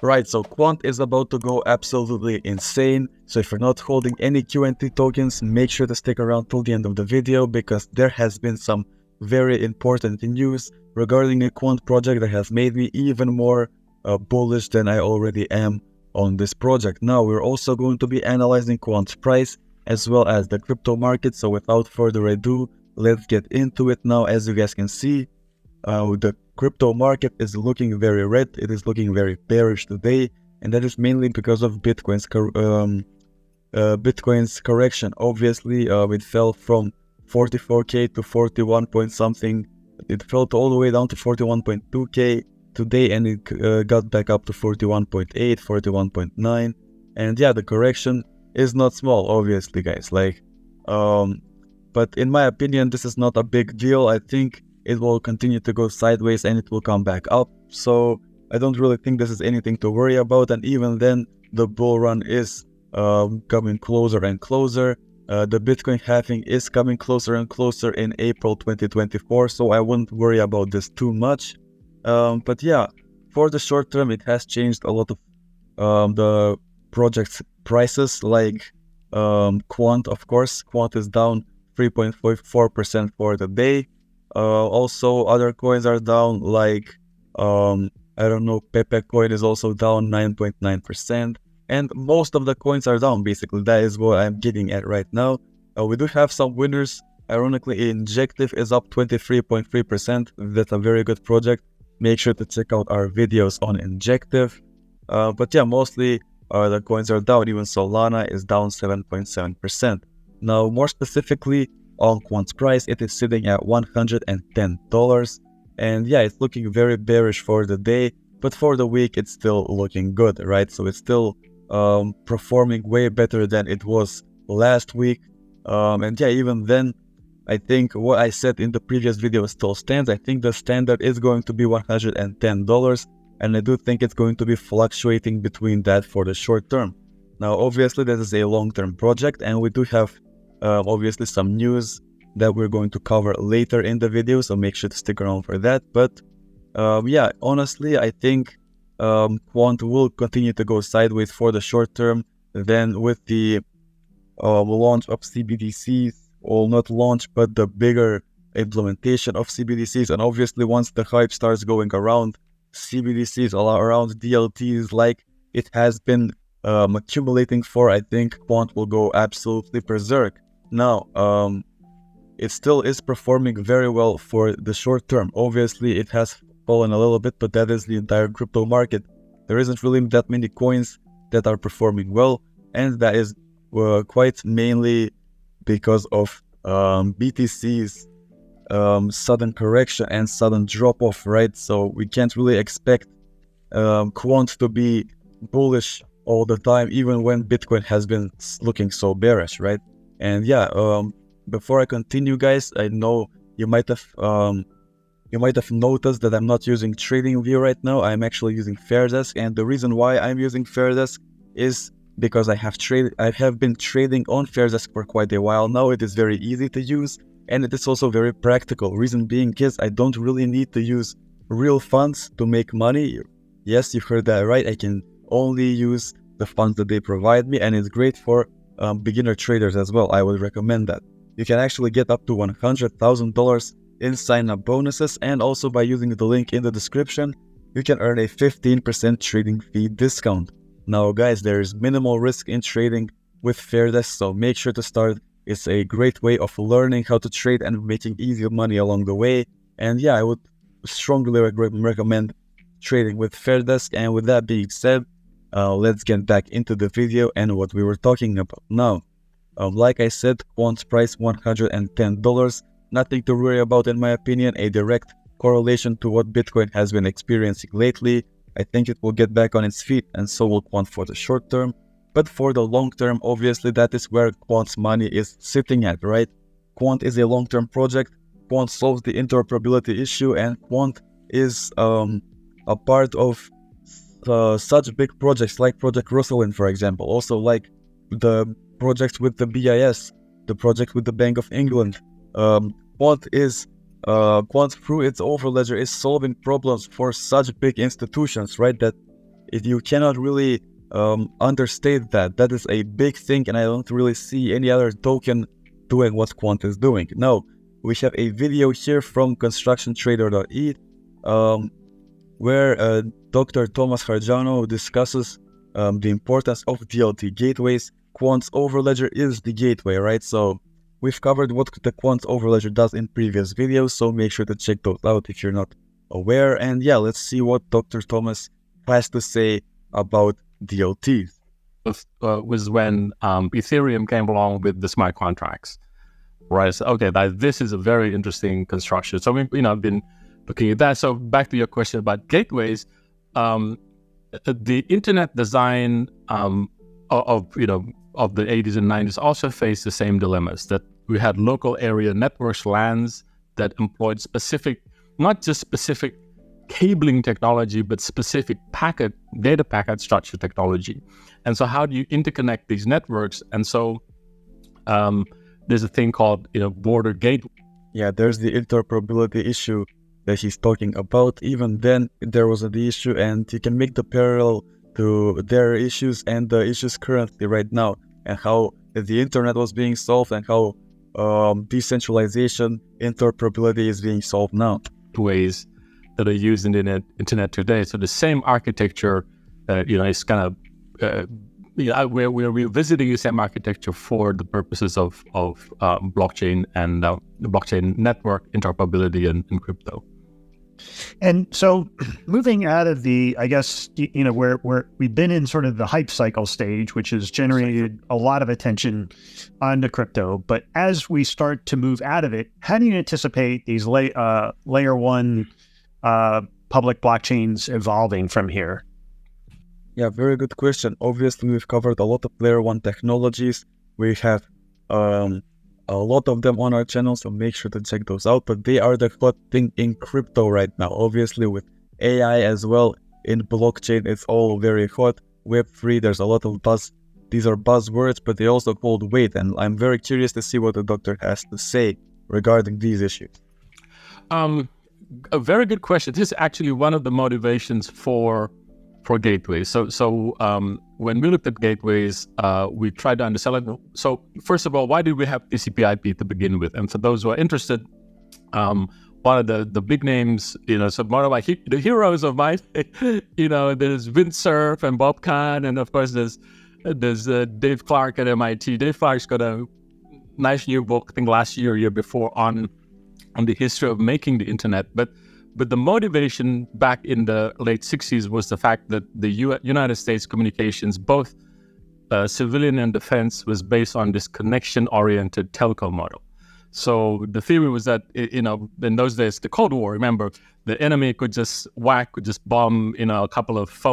Right, so Quant is about to go absolutely insane. So if you're not holding any QNT tokens, make sure to stick around till the end of the video, because there has been some very important news regarding a Quant project that has made me even more bullish than I already am on this project. Now, we're also going to be analyzing Quant's price as well as the crypto market. So without further ado, let's get into it now. As you guys can see, the crypto market is looking very red. It is looking very bearish today, and that is mainly because of Bitcoin's correction. Obviously, it fell from 44k to 41 point something. It fell all the way down to 41.2k today, and it got back up to 41.8, 41.9. And yeah, the correction is not small, obviously, guys. But in my opinion, this is not a big deal. I think it will continue to go sideways and it will come back up. So I don't really think this is anything to worry about. And even then, the bull run is coming closer and closer. The Bitcoin halving is coming closer and closer in April 2024. So I wouldn't worry about this too much. But yeah, for the short term, it has changed a lot of the project's prices, like Quant, of course. Quant is down 3.54% for the day. Also, other coins are down, like, I don't know, Pepe coin is also down 9.9%. And most of the coins are down, basically. That is what I'm getting at right now. We do have some winners. Ironically, Injective is up 23.3%. That's a very good project. Make sure to check out our videos on Injective. But yeah, mostly the coins are down. Even Solana is down 7.7%. Now, more specifically, on Quant's price, it is sitting at $110. And yeah, it's looking very bearish for the day, but for the week, it's still looking good, right? So it's still performing way better than it was last week. And yeah, even then, I think what I said in the previous video still stands. I think the standard is going to be $110, and I do think it's going to be fluctuating between that for the short term. Now, obviously, this is a long-term project, and we do have obviously some news that we're going to cover later in the video, so make sure to stick around for that. But yeah, honestly, I think Quant will continue to go sideways for the short term. Then with the launch of CBDCs, or not launch, but the bigger implementation of CBDCs, and obviously once the hype starts going around CBDCs, all around DLTs, like it has been accumulating for, I think Quant will go absolutely berserk. Now, it still is performing very well for the short term. Obviously, it has fallen a little bit, but that is the entire crypto market. There isn't really that many coins that are performing well, and that is quite mainly because of BTC's sudden correction and sudden drop-off, right? So we can't really expect Quant to be bullish all the time, even when Bitcoin has been looking so bearish, right? And yeah, before I continue, guys, I know you might have noticed that I'm not using TradingView right now. I'm actually using Fairdesk, and the reason why I'm using Fairdesk is because I have been trading on Fairdesk for quite a while now. It is very easy to use, and it is also very practical. Reason being is I don't really need to use real funds to make money. Yes, you heard that right. I can only use the funds that they provide me, and it's great for beginner traders as well. I would recommend that. You can actually get up to $100,000 in sign-up bonuses, and also by using the link in the description, you can earn a 15% trading fee discount. Now, guys, there is minimal risk in trading with Fairdesk, so make sure to start. It's a great way of learning how to trade and making easy money along the way. And yeah, I would strongly recommend trading with Fairdesk. And with that being said, let's get back into the video and what we were talking about. Now, like I said, Quant's price $110. Nothing to worry about, in my opinion. A direct correlation to what Bitcoin has been experiencing lately. I think it will get back on its feet, and so will Quant for the short term. But for the long term, obviously, that is where Quant's money is sitting at, right? Quant is a long-term project. Quant solves the interoperability issue, and Quant is a part of such big projects like Project Rosalind, for example. Also, like the projects with the BIS, the project with the Bank of England. Quant through its overledger is solving problems for such big institutions, right? That You cannot really understate that. That is a big thing, and I don't really see any other token doing what Quant is doing. No, we have a video here from constructiontrader.e where Dr. Thomas Harjano discusses the importance of DLT gateways. Quant's overledger is the gateway, right? So we've covered what the Quant overledger does in previous videos, so make sure to check those out if you're not aware. And yeah, let's see what Dr. Thomas has to say about DLTs. Was when Ethereum came along with the smart contracts, right? So, okay, this is a very interesting construction. So I've been looking at that. So back to your question about gateways, the internet design of the 80s and 90s also faced the same dilemmas, that we had local area networks, LANs, that employed specific, not just specific cabling technology, but specific data packet structure technology. And so how do you interconnect these networks? And so there's a thing called border gateway. Yeah, there's the interoperability issue that he's talking about. Even then there was the issue, and you can make the parallel to their issues and the issues currently right now, and how the internet was being solved and how decentralization, interoperability is being solved now. Ways that are used in the internet today. So the same architecture, is kind of, we're revisiting the same architecture for the purposes of blockchain and the blockchain network interoperability and crypto. And so moving out of the, I guess, where we've been in sort of the hype cycle stage, which has generated a lot of attention onto crypto. But as we start to move out of it, how do you anticipate these layer one public blockchains evolving from here? Yeah, very good question. Obviously, we've covered a lot of layer one technologies. We have a lot of them on our channel, so make sure to check those out. But they are the hot thing in crypto right now. Obviously, with AI as well in blockchain, it's all very hot. Web3, there's a lot of buzz. These are buzzwords, but they also hold weight. And I'm very curious to see what the doctor has to say regarding these issues. A very good question. This is actually one of the motivations for gateways. So when we looked at gateways, we tried to understand it. So first of all, why did we have TCP/IP to begin with? And for those who are interested, one of the big names, so one of the heroes of mine, there's Windsurf and Bob Kahn, and of course there's Dave Clark at MIT. Dave Clark's got a nice new book, I think last year before, on the history of making the internet. But the motivation back in the late 60s was the fact that the United States communications, both civilian and defense, was based on this connection-oriented telco model. So the theory was that, in those days, the Cold War, remember, the enemy could just bomb, a couple of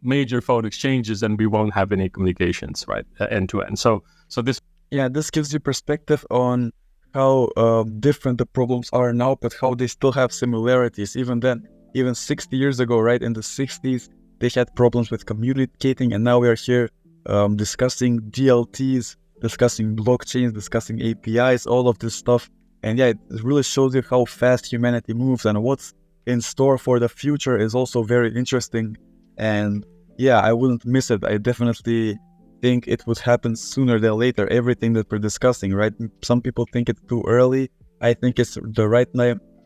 major phone exchanges, and we won't have any communications, right, end to end. So this... Yeah, this gives you perspective on how different the problems are now, but how they still have similarities. Even then, even 60 years ago, right, in the 60s, they had problems with communicating, and now we are here discussing DLTs, discussing blockchains, discussing APIs, all of this stuff. And yeah, it really shows you how fast humanity moves, and what's in store for the future is also very interesting. And yeah, I wouldn't miss it. I definitely think it would happen sooner than later, everything that we're discussing, right? Some people think it's too early. I think it's the right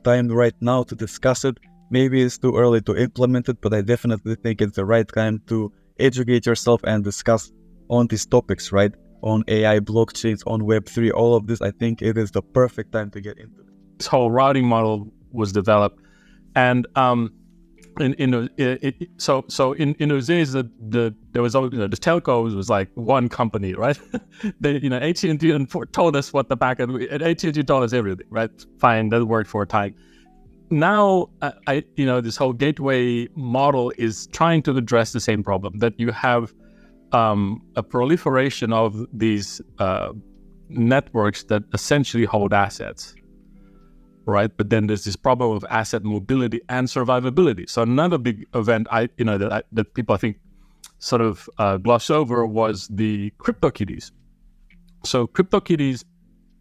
time right now to discuss it. Maybe it's too early to implement it, but I definitely think it's the right time to educate yourself and discuss on these topics, right? On AI, blockchains, on Web3, all of this. I think it is the perfect time to get into it. This whole routing model was developed, and in those days, there was always, the telcos was like one company, right? AT&T told us what the packet, and AT&T told us everything, right? Fine, that worked for a time. Now, this whole gateway model is trying to address the same problem, that you have a proliferation of these networks that essentially hold assets, right? But then there's this problem of asset mobility and survivability. So another big event that people, I think, sort of gloss over was the CryptoKitties. So CryptoKitties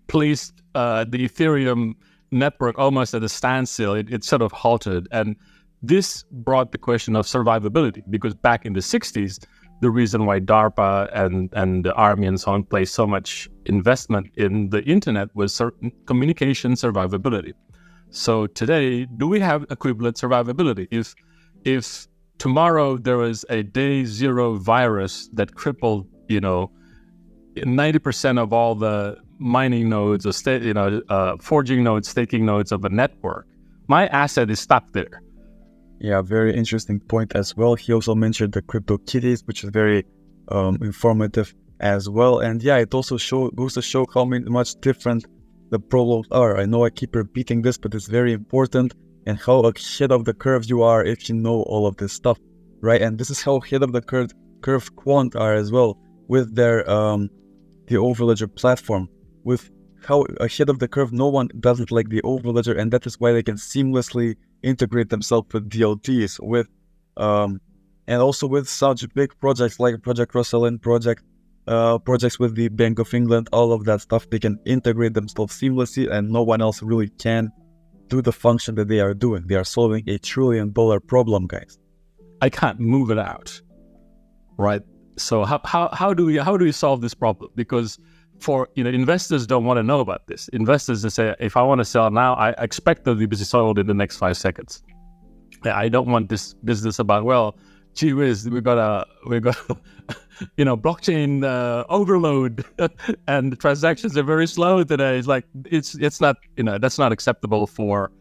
placed the Ethereum network almost at a standstill. It sort of halted, and this brought the question of survivability, because back in the 60s, the reason why DARPA and the Army and so on placed so much investment in the internet was certain communication survivability. So today, do we have equivalent survivability? If tomorrow there was a day zero virus that crippled, 90% of all the mining nodes or forging nodes, staking nodes of a network, my asset is stuck there. Yeah, very interesting point as well. He also mentioned the crypto kitties, which is very informative as well. And yeah, it also goes to show how much different the problems are. I know I keep repeating this, but it's very important, and how ahead of the curve you are if you know all of this stuff, right? And this is how ahead of the curve Quant are as well, with their the Overledger platform, with how ahead of the curve no one doesn't like the Overledger, and that is why they can seamlessly integrate themselves with DLTs, with and also with such big projects like Project Rosalind, projects with the Bank of England, all of that stuff. They can integrate themselves seamlessly, and no one else really can do the function that they are doing. They are solving $1 trillion problem, guys. I can't move it out, right? So how do we solve this problem? Because for investors don't want to know about this. Investors, they say, if I want to sell now, I expect that to be sold in the next 5 seconds. I don't want this business about, well, gee whiz, we got blockchain overload and the transactions are very slow today. It's like it's not that's not acceptable for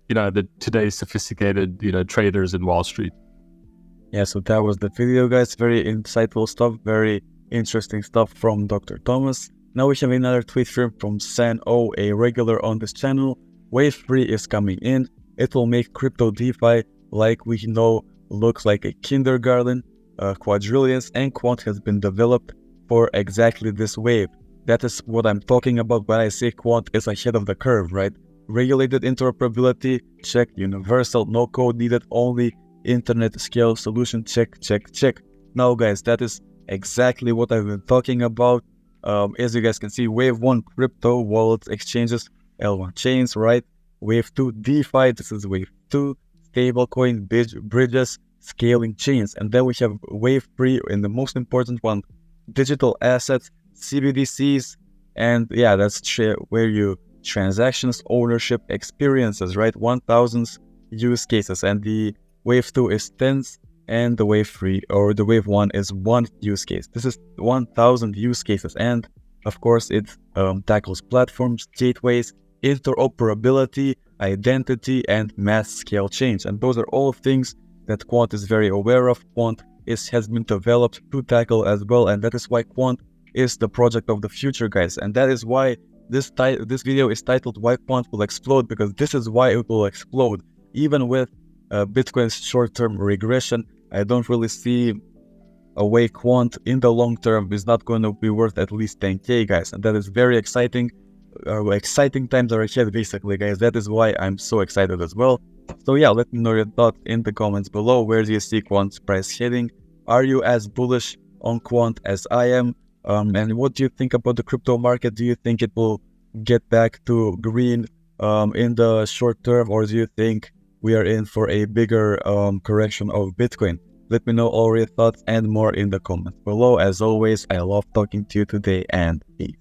the today's sophisticated traders in Wall Street. Yeah, so that was the video, guys. Very insightful stuff, very interesting stuff from Dr. Thomas. Now we have another tweet from San O, a regular on this channel. Wave 3 is coming in. It will make crypto DeFi, like we know, look like a kindergarten. Quadrillions and Quant has been developed for exactly this wave. That is what I'm talking about when I say Quant is ahead of the curve, right? Regulated interoperability, check. Universal, no code needed, only internet scale solution, check. Now guys, that is exactly what I've been talking about. As you guys can see, wave 1 crypto wallets, exchanges, L1 chains, right? Wave 2 DeFi, this is wave 2 stablecoin, bridges, scaling chains. And then we have wave 3, and the most important one, digital assets, CBDCs, and yeah, that's where you transactions, ownership, experiences, right? 1000 use cases, and the wave 2 is tens, and the wave 3 or the wave 1 is 1 use case. This is 1000 use cases, and of course it tackles platforms, gateways, interoperability, identity, and mass scale change. And those are all things that Quant is very aware of. Quant has been developed to tackle as well, and that is why Quant is the project of the future, guys. And that is why this video is titled Why Quant Will Explode, because this is why it will explode. Even with Bitcoin's short-term regression, I don't really see a way Quant in the long term is not going to be worth at least 10k, guys. And that is very exciting. Exciting times are ahead, basically, guys. That is why I'm so excited as well. So yeah, let me know your thoughts in the comments below. Where do you see Quant's price heading? Are you as bullish on Quant as I am? And what do you think about the crypto market? Do you think it will get back to green in the short term, or do you think we are in for a bigger correction of Bitcoin? Let me know all your thoughts and more in the comments below. As always, I love talking to you today, and peace.